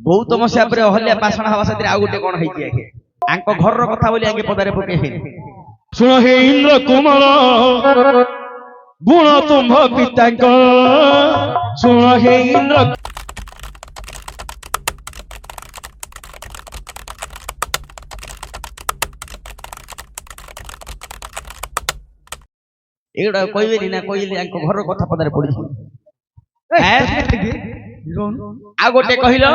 गौतम सापर अहल्या पाषाण हवा साथी आउ गोटे कौन है आंक घर कथा बोली आगे पदारे पके शुण हे इंद्र कुमार गुण तुम्भ पिता शुण हे इंद्र एगुड़ा कहबे ना कहले घर कथा पदारे पड़ी आ गोटे कहल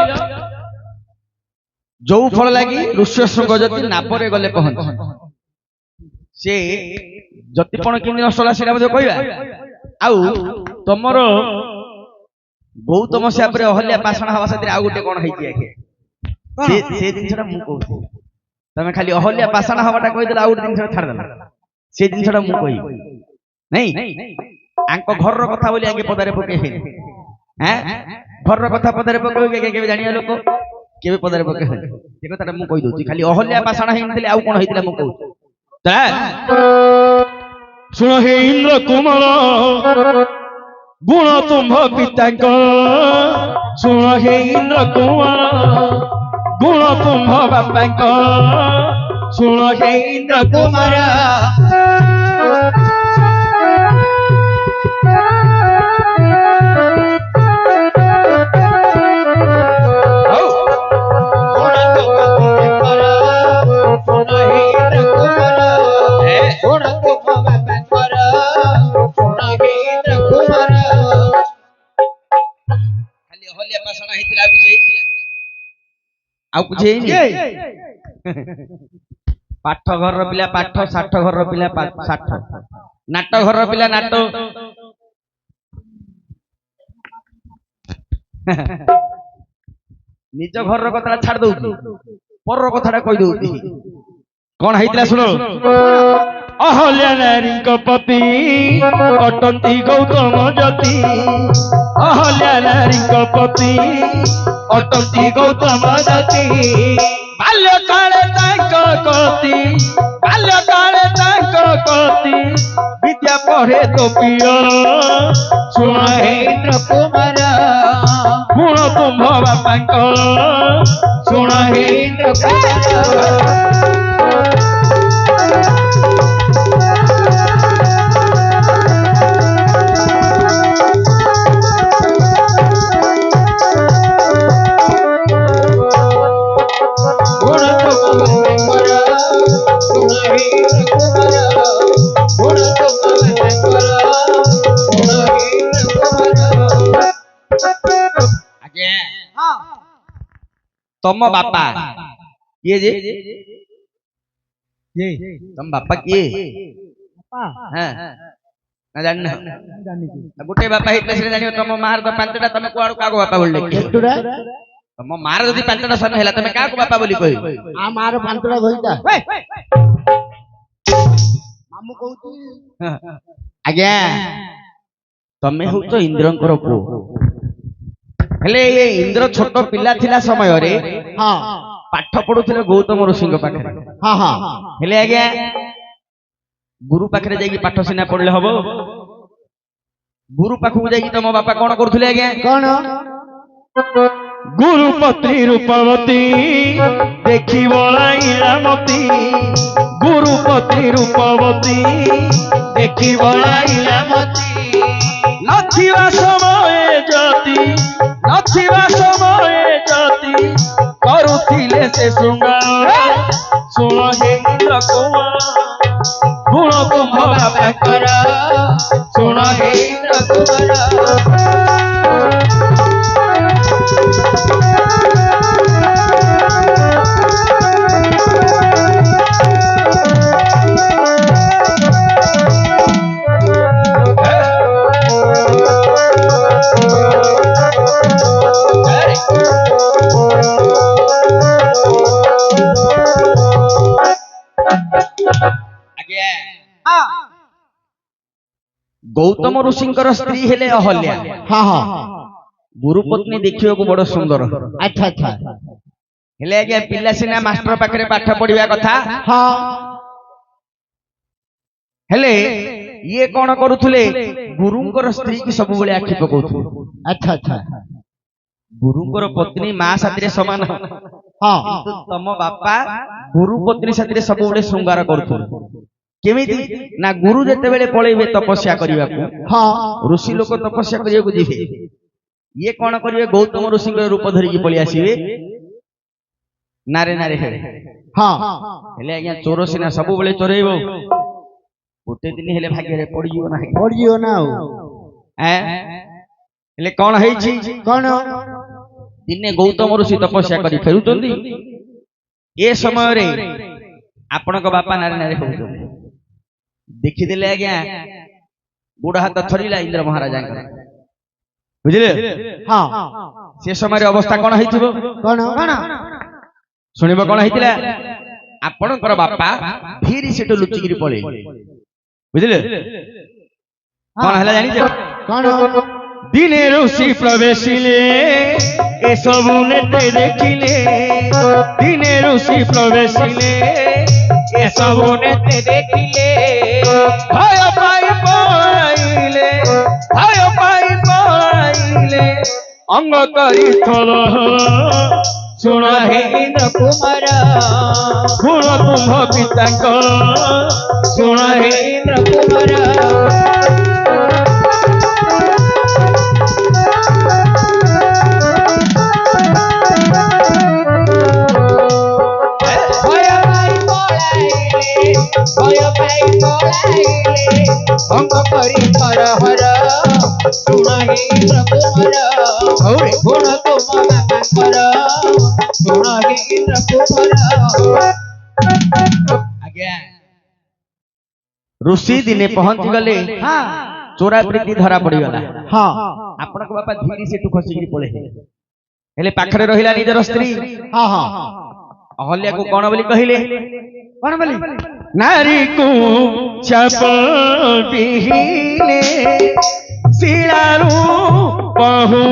जो फल लगी ऋष्यशृंग जति नापरे गले पहंच से जतिपण केमि नष्टला से कहवा आउ तमर गौतम सापर अहल्या पाषाण हवा साथी आउ गोटे कौन है से जिनसा मु कहूँ तमें खाली अहल्या पाषाण हवाटा कहीदेल आउ गोटे जिन छाड़देला से जिनसा मु कह नहीं आंक घर कथा बोली आगे पदारे पके घर कथा पदारे पके जानिया लोक केबे पदारे पके से कथाटा मु कहि दोची खाली अहल्या पाषाण हेइनथिले आउ कोन हेइतिला मु कहू शुण हे इंद्र कुमार गुण तुम्भ पिता शुण हे इंद्र कुमार गुण तुम्भ बापा शुण हे इंद्र कुमार पाठ घर पिला पाठ साठ घर पिला साठ नाट घर पिला नाट निज घर कथा छाड़ दउची पर कथाटा कहि दउची कौन है शुण अहल्या नारी पति अटंती गौतम जति अहल्या नारी पति अटंती गौतम जति बाल्यकाले कति बाल्यकाले कति विद्या पढ़े तो पियर शुण हे इंद्र कुमार गुण तुम्भ बापा शुण हे इंद्र कुमार तम बापा ये जे तम बापा किए ना जान गोटे बापा हितले से जानियो तम मार द पांचटा तमे कुआडू कागो बापा बोलले तम मार जदी पांचटा सन हैला तमे काको बापा बोली कहि आ मार पांचटा धइता मामू कहूती आज्ञा तमे हो तो इंद्रंकर पु हेले ये इंद्र छोट पिला थिला समय रे हां पाठ पढुथिले गौतम ऋषि पाखे हां हां हेले आज्ञा गुरु पाखरे जाई पाठ सिना पढले हबो गुरु पाखु जाई तम बापा कोन करथुले आज्ञा कोन गुरु पत्नी रूपवती देखी बलाइला मती गुरु पत्नी रूपवती देखी बलाइला मती नथिवा समय जाति करुथिले से शृंगार शुण हे इंद्र कुमार गुण तुम्भ बापा शुण हे इंद्र कुमार गौतम ऋषिंकर स्त्री हेले अहल्या हां हां गुरु पत्नी देखियो को बड़ सुंदर अच्छा अच्छा हेले आज्ञा पिला सिना मास्टर पाखरे पाठ पढिबा कथा हां हेले ये कौन करुले गुरुंकर स्त्री की सब आखि पकाउथु अच्छा अच्छा ଗୁରୁଙ୍କର ପତ୍ନୀ ମା ସାଥିରେ ସମାନ ହଁ କିନ୍ତୁ ତମ ବାପା ଗୁରୁ ପତ୍ନୀ ସାଥିରେ ସବୁବେଳେ ଶୃଙ୍ଗାର କରୁଥିଲେ କେମିତି ନା ଗୁରୁ ଯେତେବେଳେ ପଳେଇବେ ତପସ୍ୟା କରିବାକୁ ହଁ ଋଷି ଲୋକ ତପସ୍ୟା କରିବାକୁ ଯିବେ ଇଏ କଣ କରିବେ ଗୌତମ ଋଷିଙ୍କ ରୂପ ଧରିକି ପଳେଇ ଆସିବେ ନାରେ ନାରେ ହେବେ ହଁ ହେଲେ ଆଜ୍ଞା ଚୋର ସିନା ସବୁବେଳେ ଚୋରେଇବ ଗୋଟେ ଦିନ ହେଲେ ଭାଗ୍ୟରେ ପଡିଯିବ ନାହିଁ ପଡିଯିବ ନା ଆଉ ହେଲେ କଣ ହେଇଛି କଣ ଦିନେ ଗୌତମ ଋଷି ତପସ୍ୟା କରି ଫେରୁଛନ୍ତି ଏ ସମୟରେ ଆପଣଙ୍କ ବାପା ନାରେ ନାରେ ହଉଛନ୍ତି ଦେଖିଦେଲେ ଆଜ୍ଞା ଗୋଡ ହାତ ଥରିଲା ଇନ୍ଦ୍ର ମହାରାଜାଙ୍କର ବୁଝିଲେ ହଁ ସେ ସମୟରେ ଅବସ୍ଥା କଣ ହେଇଥିବ କଣ କଣ ଶୁଣିବ କଣ ହେଇଥିଲା ଆପଣଙ୍କର ବାପା ଫିରି ସେଠୁ ଲୁଚିକିରି ପଳେଇଲେ ବୁଝିଲେ କଣ ହେଲା ଜାଣିଛ କଣ দিনে ঋষি প্রবেশিলে এসবু নেতে দেখিলে দিনে ঋষি প্রবেশিলে এসবু নেতে দেখিলে ভয় পাই পড়াইলে ভয় পাই পড়াইলে অঙ্গ করি থল শুণ হে ইন্দ্র কুমার শুণ তুম্ভ পিতাঙ্ক শুণ হে ইন্দ্র কুমার অঙ্গ করি হর হর শুণ ইন্দ্র কুমার গুণ তুম বাপাঙ্কর শুণ ইন্দ্র কুমার ଆଜ୍ଞା ଋଷି ଦିନେ ପହଞ୍ଚି ଗଲେ ଚୋରା ପ୍ରୀତି ଧରା ପଡିଗଲା ହଁ ଆପଣଙ୍କ ବାପା ଧୀରେ ସେଠୁ ଖସିକି ପଳେଇଲେ ହେଲେ ପାଖରେ ରହିଲା ନିଜର ସ୍ତ୍ରୀ ହଁ ହଁ ଅହଲ୍ୟାକୁ କଣ ବୋଲି କହିଲେ କଣ ବୋଲି নারীকু চাপ দিলে শিলারু বহু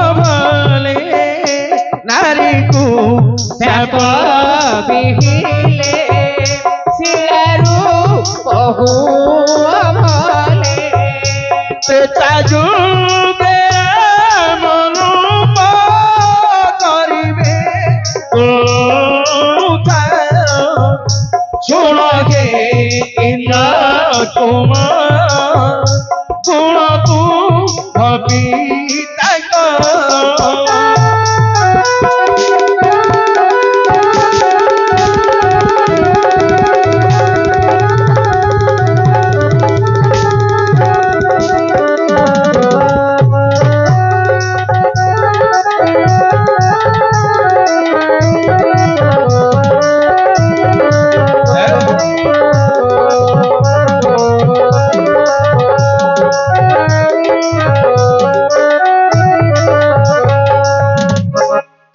অভলে নারীকু চাপ দিলে শিলারু বহু অভলে পেটা যুগে মনু করিবে শুণ হে ইন্দ্র কুমার গুণ তু ভাবি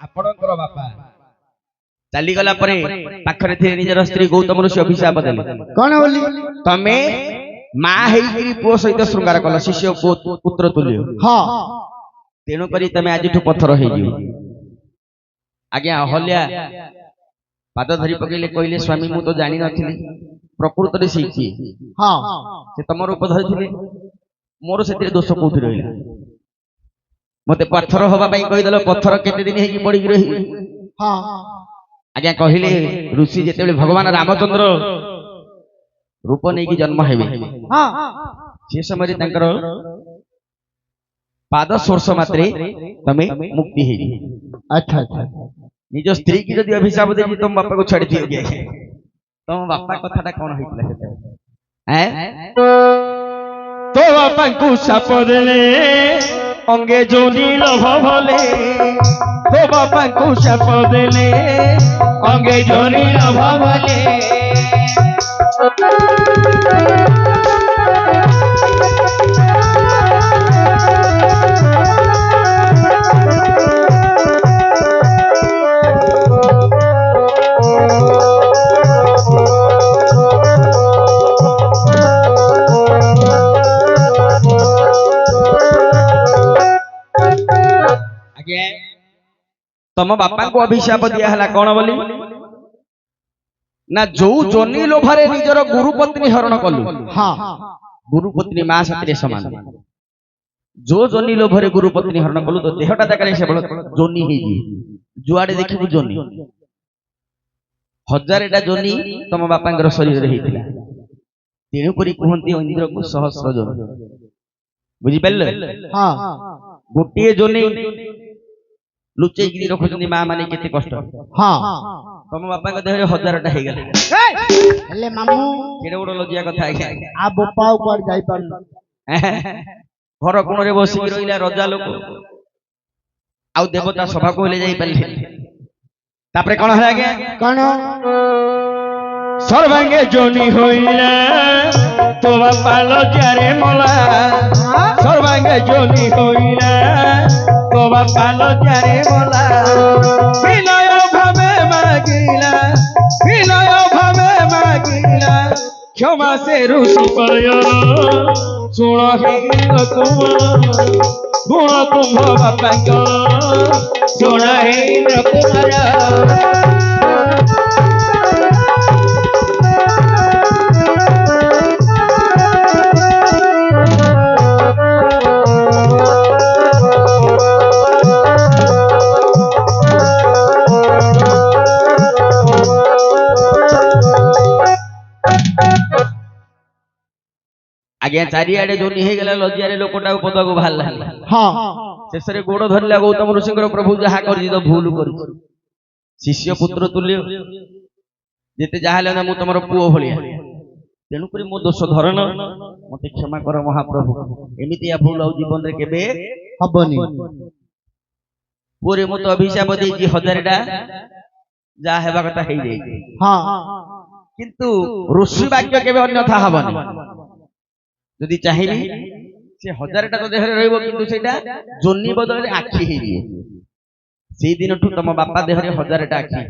ଆପଣଙ୍କର ବାପା ଚାଲିଗଲା ପରେ ପାଖରେ ଥିଲେ ନିଜର ସ୍ତ୍ରୀ ଗୌତମ ଋଷି ଅଭିଶାପ ଦେଲେ କଣ ବୋଲି ତମେ ମା ହେଇକିରି ପୁଅ ସହିତ ଶୃଙ୍ଗାର କଲ ଶିଷ୍ୟ ପୁତ୍ର ତୁଲ୍ୟ ହଁ ତେଣୁ କରି ତମେ ଆଜିଠୁ ପଥର ହେଇଯିବ ଆଜ୍ଞା ଅହଲ୍ୟା ପାଦ ଧରି ପକେଇଲେ କହିଲେ ସ୍ୱାମୀ ମୁଁ ତ ଜାଣିନଥିଲି ପ୍ରକୃତରେ ସେ କିଏ ହଁ ସେ ତମ ରୂପ ଧରିଥିଲେ ମୋର ସେଥିରେ ଦୋଷ କୋଉଠି ରହିଲା ମତେ ପଥର ହବା ପାଇଁ କହିଦେଲ ପଥର କେତେ ଦିନ ହେଇକି ପଡିକି ରହିବି ହଁ ଆଜ୍ଞା କହିଲେ ଋଷି ଯେତେବେଳେ ଭଗବାନ ରାମଚନ୍ଦ୍ର ରୂପ ନେଇକି ଜନ୍ମ ହେବେ ହଁ ସେ ସମୟରେ ତାଙ୍କର ପାଦ ସ୍ପର୍ଶ ମାତ୍ରେ ତମେ ମୁକ୍ତି ହେଇଯିବ ଆଚ୍ଛା ଆଚ୍ଛା ନିଜ ସ୍ତ୍ରୀ କି ଯଦି ଅଭିଶାପ ଦେଇଛି ତମ ବାପାକୁ ଛାଡି ଦିଅ କି ତମ ବାପା କଥାଟା କଣ ହେଇଥିଲା ସେତେବେଳେ তো বাপাঙ্কু সাপ দেলে অঙ্গে যদি লোভ বলে তো বাপাঙ্কু সাপ দেলে অঙ্গে যদি লোভ বলে ତମ ବାପାଙ୍କୁ ଅଭିଶାପ ଦିଆହେଲା କଣ ବୋଲି ନା ଯୋଉ ଜନି ଲୋଭରେ ନିଜର ଗୁରୁ ପତ୍ନୀ ହରଣ କଲୁ ହଁ ଗୁରୁ ପତ୍ନୀ ମା ସାଥିରେ ସମାନ जो जोनी लोभरे गुरु पत्नी हरण कलु तो देहटा देखले से बड़ जोनी हे जी जुआडे देखिबु जोनी हजारेटा जोनी तम बापांकर शरीर रे हेतिला तेणु करी कहंती इंद्र को सहस्र जोनी बुझी पल्ले हाँ गोटे जोनी लुचै गिरी रखुछन्ती मां माने केते कष्ट हाँ तम बापांक देहरे हजारटा हे गेला हेले मामू केडे बड़ लजिया कथा आज्ञा आ बोपाऊ पर जाई पार घर कोण रे बसी रहिला रजा लोक आउ देवता सभा को ले जाई पल्ले तापरे कोन हला आज्ञा कौन सर्वांगे जोनी होइला तो बापा लज्जारे मला सर्वांगे जोनी होइला तो बापा लज्जारे मला विनय भावे मागिला क्षमा से ऋषि पय सुण हे कुमार गुण कुंभ बापांक सुण हे कुमार आज्ञा चारिआडे जोनी हे गेला लज्जारे लोकटा पदा को भाला हाँ शेषरे गोड़ धरला गौतम ऋषिंकर प्रभु जहा करछि तो भूल करछि शिष्य पुत्र तुल्य जेते जाहले ना मु तमरो पुओ भलिया तेणु करी मो दोष धरन मते क्षमा कर महाप्रभु एमिति या भूल आउ जीवन रे केबे हबनी पूरे मत अभिशाप देछि हजारटा जा हेबा कथा हे जाई हाँ किंतु ऋषि वाक्य केबे अन्यथा हबनी यदि चाहिए से हजारटा तो देहरे रहइबो किंतु सेटा जोनी बदले आखी हे जिवो सेई दिन ठु तम बापा देहरे हजारटा आखी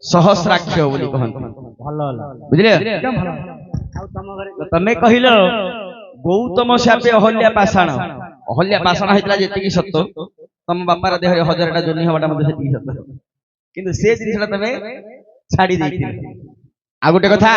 सहस्राक्ष बोली कहंत भलो बुझले एकदम भलो आउ तम घरे तो तमे कहिलो गौतम शापे अहल्या पाषाण हेतला जेतिकी सत्य तम बापार देहरे हजारटा जोनी हबाटा मध्ये सेतिकी सत्य किंतु से जिनिसटा तमे छाडी देइथिले आ गोटे कथा